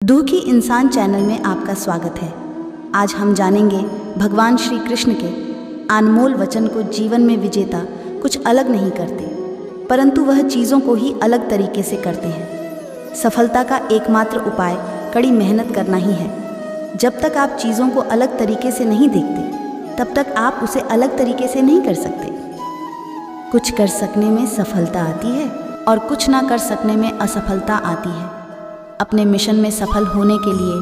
दुखी इंसान चैनल में आपका स्वागत है। आज हम जानेंगे भगवान श्री कृष्ण के अनमोल वचन को। जीवन में विजेता कुछ अलग नहीं करते, परंतु वह चीज़ों को ही अलग तरीके से करते हैं। सफलता का एकमात्र उपाय कड़ी मेहनत करना ही है। जब तक आप चीज़ों को अलग तरीके से नहीं देखते, तब तक आप उसे अलग तरीके से नहीं कर सकते। कुछ कर सकने में सफलता आती है और कुछ ना कर सकने में असफलता आती है। अपने मिशन में सफल होने के लिए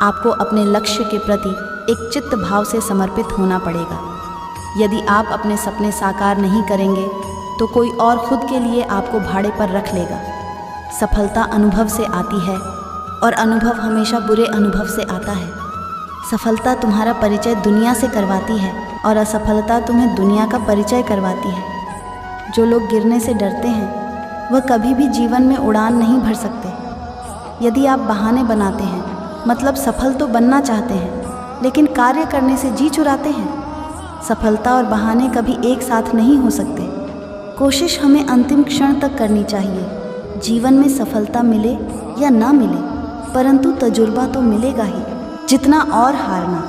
आपको अपने लक्ष्य के प्रति एक चित्त भाव से समर्पित होना पड़ेगा। यदि आप अपने सपने साकार नहीं करेंगे तो कोई और खुद के लिए आपको भाड़े पर रख लेगा। सफलता अनुभव से आती है और अनुभव हमेशा बुरे अनुभव से आता है। सफलता तुम्हारा परिचय दुनिया से करवाती है और असफलता तुम्हें दुनिया का परिचय करवाती है। जो लोग गिरने से डरते हैं वह कभी भी जीवन में उड़ान नहीं भर सकते। यदि आप बहाने बनाते हैं, मतलब सफल तो बनना चाहते हैं लेकिन कार्य करने से जी चुराते हैं। सफलता और बहाने कभी एक साथ नहीं हो सकते। कोशिश हमें अंतिम क्षण तक करनी चाहिए। जीवन में सफलता मिले या ना मिले, परंतु तजुर्बा तो मिलेगा ही। जितना और हारना,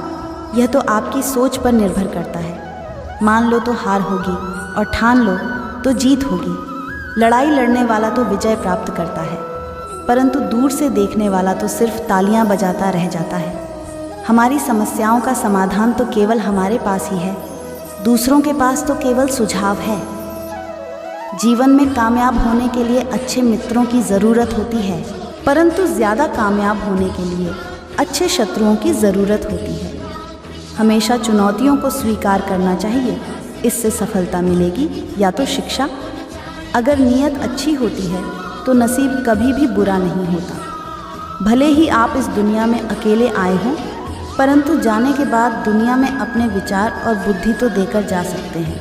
यह तो आपकी सोच पर निर्भर करता है। मान लो तो हार होगी और ठान लो तो जीत होगी। लड़ाई लड़ने वाला तो विजय प्राप्त करता है, परंतु दूर से देखने वाला तो सिर्फ तालियां बजाता रह जाता है। हमारी समस्याओं का समाधान तो केवल हमारे पास ही है, दूसरों के पास तो केवल सुझाव है। जीवन में कामयाब होने के लिए अच्छे मित्रों की ज़रूरत होती है, परंतु ज़्यादा कामयाब होने के लिए अच्छे शत्रुओं की ज़रूरत होती है। हमेशा चुनौतियों को स्वीकार करना चाहिए, इससे सफलता मिलेगी या तो शिक्षा। अगर नीयत अच्छी होती है तो नसीब कभी भी बुरा नहीं होता। भले ही आप इस दुनिया में अकेले आए हों, परंतु जाने के बाद दुनिया में अपने विचार और बुद्धि तो देकर जा सकते हैं।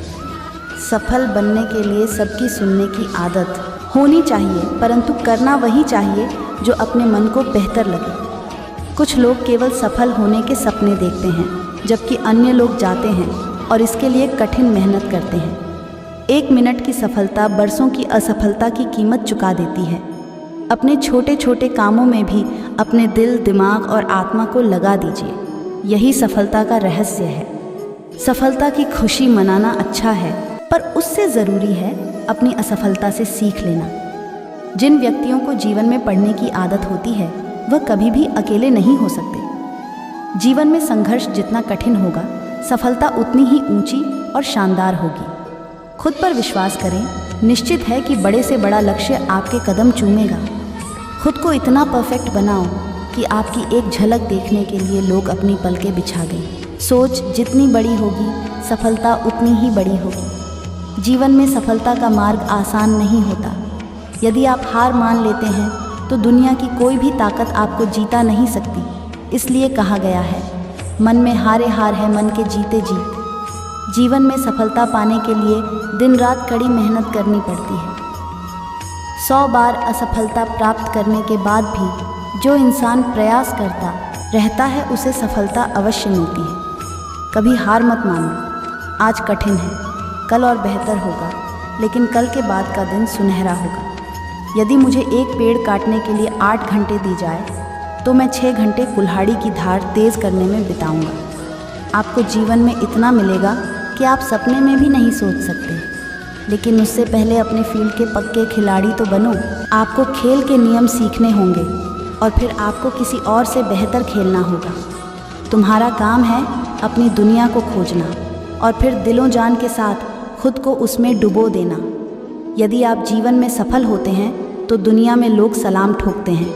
सफल बनने के लिए सबकी सुनने की आदत होनी चाहिए, परंतु करना वही चाहिए जो अपने मन को बेहतर लगे। कुछ लोग केवल सफल होने के सपने देखते हैं, जबकि अन्य लोग जाते हैं और इसके लिए कठिन मेहनत करते हैं। 1 मिनट की सफलता बरसों की असफलता की कीमत चुका देती है। अपने छोटे छोटे कामों में भी अपने दिल, दिमाग और आत्मा को लगा दीजिए। यही सफलता का रहस्य है। सफलता की खुशी मनाना अच्छा है, पर उससे ज़रूरी है अपनी असफलता से सीख लेना। जिन व्यक्तियों को जीवन में पढ़ने की आदत होती है वह कभी भी अकेले नहीं हो सकते। जीवन में संघर्ष जितना कठिन होगा, सफलता उतनी ही ऊंची और शानदार होगी। खुद पर विश्वास करें, निश्चित है कि बड़े से बड़ा लक्ष्य आपके कदम चूमेगा। खुद को इतना परफेक्ट बनाओ कि आपकी एक झलक देखने के लिए लोग अपनी पलकें बिछा दें। सोच जितनी बड़ी होगी, सफलता उतनी ही बड़ी होगी। जीवन में सफलता का मार्ग आसान नहीं होता। यदि आप हार मान लेते हैं तो दुनिया की कोई भी ताकत आपको जीता नहीं सकती। इसलिए कहा गया है, मन में हारे हार है, मन के जीते जीत। जीवन में सफलता पाने के लिए दिन रात कड़ी मेहनत करनी पड़ती है। 100 बार असफलता प्राप्त करने के बाद भी जो इंसान प्रयास करता रहता है उसे सफलता अवश्य मिलती है। कभी हार मत मानो। आज कठिन है, कल और बेहतर होगा, लेकिन कल के बाद का दिन सुनहरा होगा। यदि मुझे एक पेड़ काटने के लिए 8 घंटे दी जाए तो मैं 6 घंटे कुल्हाड़ी की धार तेज़ करने में बिताऊंगा। आपको जीवन में इतना मिलेगा कि आप सपने में भी नहीं सोच सकते, लेकिन उससे पहले अपने फील्ड के पक्के खिलाड़ी तो बनो। आपको खेल के नियम सीखने होंगे और फिर आपको किसी और से बेहतर खेलना होगा। तुम्हारा काम है अपनी दुनिया को खोजना और फिर दिलों जान के साथ खुद को उसमें डुबो देना। यदि आप जीवन में सफल होते हैं तो दुनिया में लोग सलाम ठोकते हैं,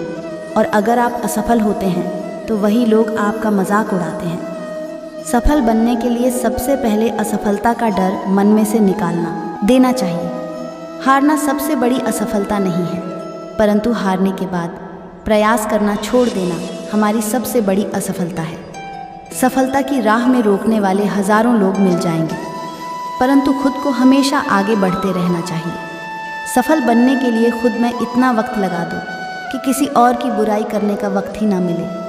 और अगर आप असफल होते हैं तो वही लोग आपका मजाक उड़ाते हैं। सफल बनने के लिए सबसे पहले असफलता का डर मन में से निकालना देना चाहिए। हारना सबसे बड़ी असफलता नहीं है, परंतु हारने के बाद प्रयास करना छोड़ देना हमारी सबसे बड़ी असफलता है। सफलता की राह में रोकने वाले हजारों लोग मिल जाएंगे, परंतु खुद को हमेशा आगे बढ़ते रहना चाहिए। सफल बनने के लिए खुद में इतना वक्त लगा दो कि किसी और की बुराई करने का वक्त ही ना मिले।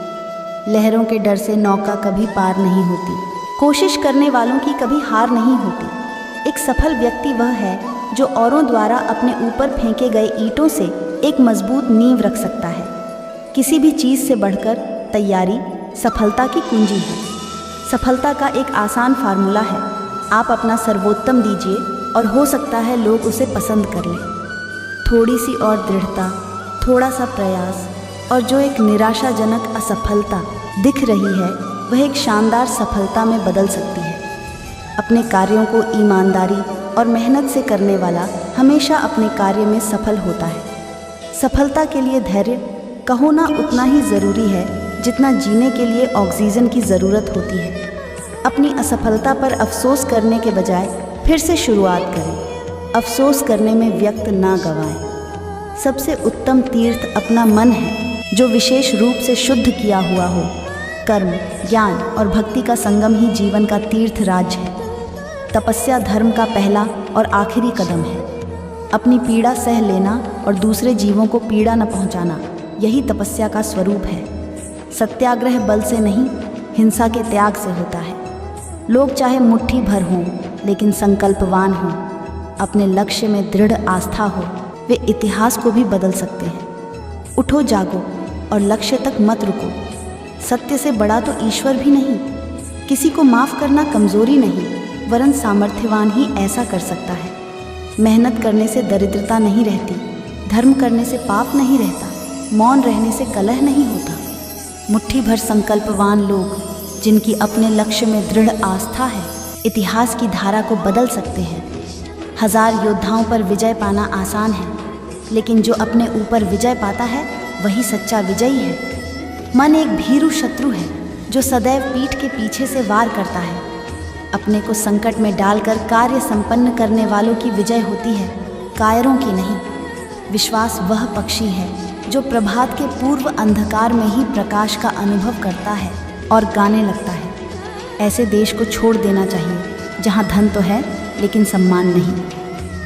लहरों के डर से नौका कभी पार नहीं होती। कोशिश करने वालों की कभी हार नहीं होती। एक सफल व्यक्ति वह है जो औरों द्वारा अपने ऊपर फेंके गए ईंटों से एक मजबूत नींव रख सकता है। किसी भी चीज़ से बढ़कर तैयारी सफलता की कुंजी है। सफलता का एक आसान फार्मूला है, आप अपना सर्वोत्तम दीजिए और हो सकता है लोग उसे पसंद कर लें। थोड़ी सी और दृढ़ता, थोड़ा सा प्रयास और जो एक निराशाजनक असफलता दिख रही है वह एक शानदार सफलता में बदल सकती है। अपने कार्यों को ईमानदारी और मेहनत से करने वाला हमेशा अपने कार्य में सफल होता है। सफलता के लिए धैर्य कहो ना उतना ही ज़रूरी है जितना जीने के लिए ऑक्सीजन की ज़रूरत होती है। अपनी असफलता पर अफसोस करने के बजाय फिर से शुरुआत करें। अफसोस करने में वक्त ना गंवाएं। सबसे उत्तम तीर्थ अपना मन है, जो विशेष रूप से शुद्ध किया हुआ हो। कर्म, ज्ञान और भक्ति का संगम ही जीवन का तीर्थ राज है। तपस्या धर्म का पहला और आखिरी कदम है। अपनी पीड़ा सह लेना और दूसरे जीवों को पीड़ा न पहुंचाना, यही तपस्या का स्वरूप है। सत्याग्रह बल से नहीं, हिंसा के त्याग से होता है। लोग चाहे मुट्ठी भर हों, लेकिन संकल्पवान हों, अपने लक्ष्य में दृढ़ आस्था हो, वे इतिहास को भी बदल सकते हैं। उठो, जागो और लक्ष्य तक मत रुको। सत्य से बड़ा तो ईश्वर भी नहीं। किसी को माफ़ करना कमज़ोरी नहीं, वरन सामर्थ्यवान ही ऐसा कर सकता है। मेहनत करने से दरिद्रता नहीं रहती, धर्म करने से पाप नहीं रहता, मौन रहने से कलह नहीं होता। मुट्ठी भर संकल्पवान लोग, जिनकी अपने लक्ष्य में दृढ़ आस्था है, इतिहास की धारा को बदल सकते हैं। 1000 योद्धाओं पर विजय पाना आसान है, लेकिन जो अपने ऊपर विजय पाता है वही सच्चा विजयी है। मन एक भीरू शत्रु है, जो सदैव पीठ के पीछे से वार करता है। अपने को संकट में डालकर कार्य संपन्न करने वालों की विजय होती है, कायरों की नहीं। विश्वास वह पक्षी है जो प्रभात के पूर्व अंधकार में ही प्रकाश का अनुभव करता है और गाने लगता है। ऐसे देश को छोड़ देना चाहिए जहाँ धन तो है लेकिन सम्मान नहीं।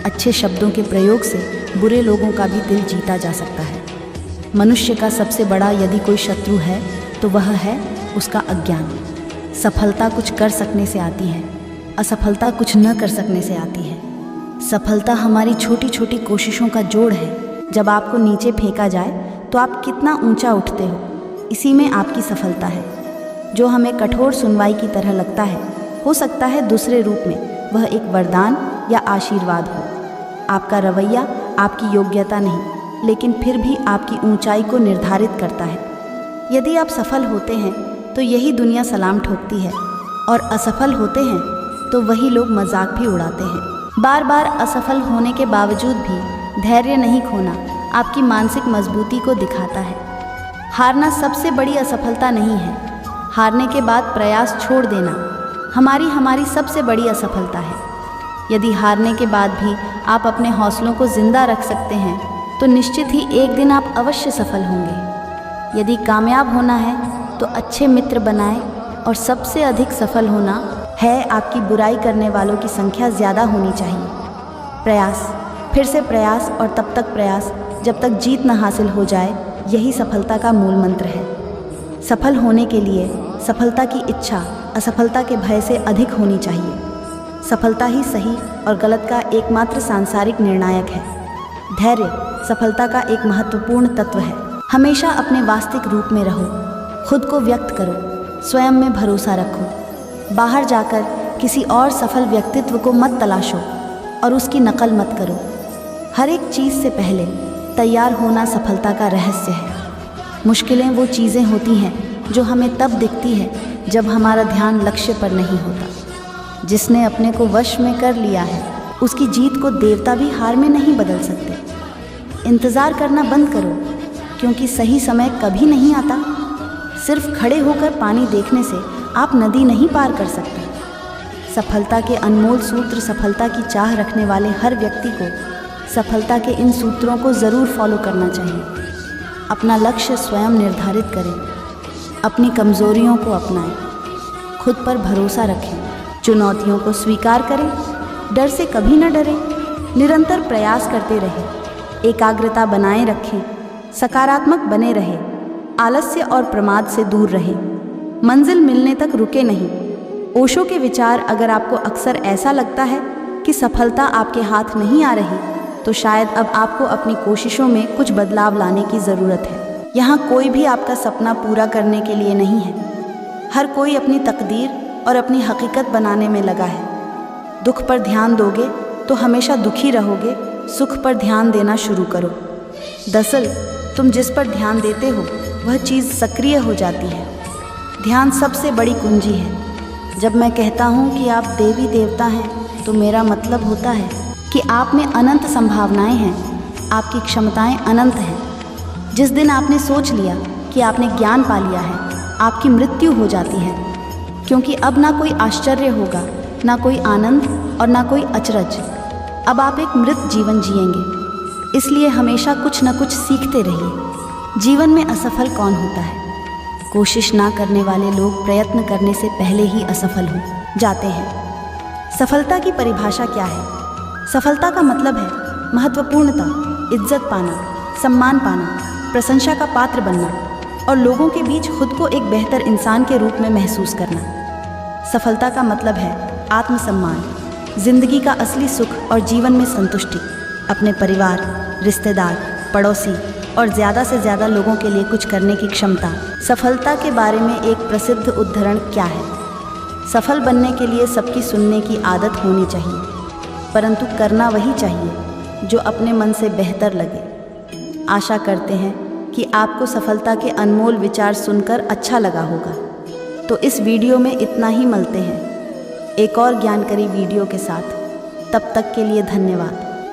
अच्छे शब्दों के प्रयोग से बुरे लोगों का भी दिल जीता जा सकता है। मनुष्य का सबसे बड़ा यदि कोई शत्रु है तो वह है उसका अज्ञान। सफलता कुछ कर सकने से आती है, असफलता कुछ न कर सकने से आती है। सफलता हमारी छोटी छोटी कोशिशों का जोड़ है। जब आपको नीचे फेंका जाए तो आप कितना ऊंचा उठते हो, इसी में आपकी सफलता है। जो हमें कठोर सुनवाई की तरह लगता है, हो सकता है दूसरे रूप में वह एक वरदान या आशीर्वाद हो। आपका रवैया आपकी योग्यता नहीं, लेकिन फिर भी आपकी ऊंचाई को निर्धारित करता है। यदि आप सफल होते हैं तो यही दुनिया सलाम ठोकती है, और असफल होते हैं तो वही लोग मजाक भी उड़ाते हैं। बार बार असफल होने के बावजूद भी धैर्य नहीं खोना आपकी मानसिक मजबूती को दिखाता है। हारना सबसे बड़ी असफलता नहीं है, हारने के बाद प्रयास छोड़ देना हमारी सबसे बड़ी असफलता है। यदि हारने के बाद भी आप अपने हौसलों को जिंदा रख सकते हैं तो निश्चित ही एक दिन आप अवश्य सफल होंगे। यदि कामयाब होना है तो अच्छे मित्र बनाएं, और सबसे अधिक सफल होना है आपकी बुराई करने वालों की संख्या ज़्यादा होनी चाहिए। प्रयास, फिर से प्रयास और तब तक प्रयास जब तक जीत न हासिल हो जाए, यही सफलता का मूल मंत्र है। सफल होने के लिए सफलता की इच्छा असफलता के भय से अधिक होनी चाहिए। सफलता ही सही और गलत का एकमात्र सांसारिक निर्णायक है। धैर्य सफलता का एक महत्वपूर्ण तत्व है। हमेशा अपने वास्तविक रूप में रहो, खुद को व्यक्त करो, स्वयं में भरोसा रखो। बाहर जाकर किसी और सफल व्यक्तित्व को मत तलाशो और उसकी नकल मत करो। हर एक चीज़ से पहले तैयार होना सफलता का रहस्य है। मुश्किलें वो चीज़ें होती हैं जो हमें तब दिखती है जब हमारा ध्यान लक्ष्य पर नहीं होता। जिसने अपने को वश में कर लिया है, उसकी जीत को देवता भी हार में नहीं बदल सकते। इंतज़ार करना बंद करो, क्योंकि सही समय कभी नहीं आता। सिर्फ खड़े होकर पानी देखने से आप नदी नहीं पार कर सकते। सफलता के अनमोल सूत्र सफलता की चाह रखने वाले हर व्यक्ति को सफलता के इन सूत्रों को ज़रूर फॉलो करना चाहिए। अपना लक्ष्य स्वयं निर्धारित करें, अपनी कमज़ोरियों को अपनाएं, खुद पर भरोसा रखें, चुनौतियों को स्वीकार करें, डर से कभी न डरें, निरंतर प्रयास करते रहें, एकाग्रता बनाए रखें, सकारात्मक बने रहें, आलस्य और प्रमाद से दूर रहें, मंजिल मिलने तक रुके नहीं। ओशो के विचार, अगर आपको अक्सर ऐसा लगता है कि सफलता आपके हाथ नहीं आ रही, तो शायद अब आपको अपनी कोशिशों में कुछ बदलाव लाने की ज़रूरत है। यहाँ कोई भी आपका सपना पूरा करने के लिए नहीं है। हर कोई अपनी तकदीर और अपनी हकीकत बनाने में लगा है। दुख पर ध्यान दोगे तो हमेशा दुखी रहोगे, सुख पर ध्यान देना शुरू करो। दरअसल तुम जिस पर ध्यान देते हो वह चीज़ सक्रिय हो जाती है। ध्यान सबसे बड़ी कुंजी है। जब मैं कहता हूँ कि आप देवी देवता हैं तो मेरा मतलब होता है कि आप में अनंत संभावनाएं हैं, आपकी क्षमताएं अनंत हैं। जिस दिन आपने सोच लिया कि आपने ज्ञान पा लिया है, आपकी मृत्यु हो जाती है, क्योंकि अब ना कोई आश्चर्य होगा, ना कोई आनंद और ना कोई अचरज। अब आप एक मृत जीवन जिएंगे। इसलिए हमेशा कुछ न कुछ सीखते रहिए। जीवन में असफल कौन होता है? कोशिश ना करने वाले लोग प्रयत्न करने से पहले ही असफल हो जाते हैं। सफलता की परिभाषा क्या है? सफलता का मतलब है महत्वपूर्णता, इज्जत पाना, सम्मान पाना, प्रशंसा का पात्र बनना और लोगों के बीच खुद को एक बेहतर इंसान के रूप में महसूस करना। सफलता का मतलब है आत्मसम्मान, जिंदगी का असली सुख और जीवन में संतुष्टि, अपने परिवार, रिश्तेदार, पड़ोसी और ज़्यादा से ज़्यादा लोगों के लिए कुछ करने की क्षमता। सफलता के बारे में एक प्रसिद्ध उद्धरण क्या है? सफल बनने के लिए सबकी सुनने की आदत होनी चाहिए, परंतु करना वही चाहिए जो अपने मन से बेहतर लगे। आशा करते हैं कि आपको सफलता के अनमोल विचार सुनकर अच्छा लगा होगा। तो इस वीडियो में इतना ही। मिलते हैं एक और ज्ञानकारी वीडियो के साथ। तब तक के लिए धन्यवाद।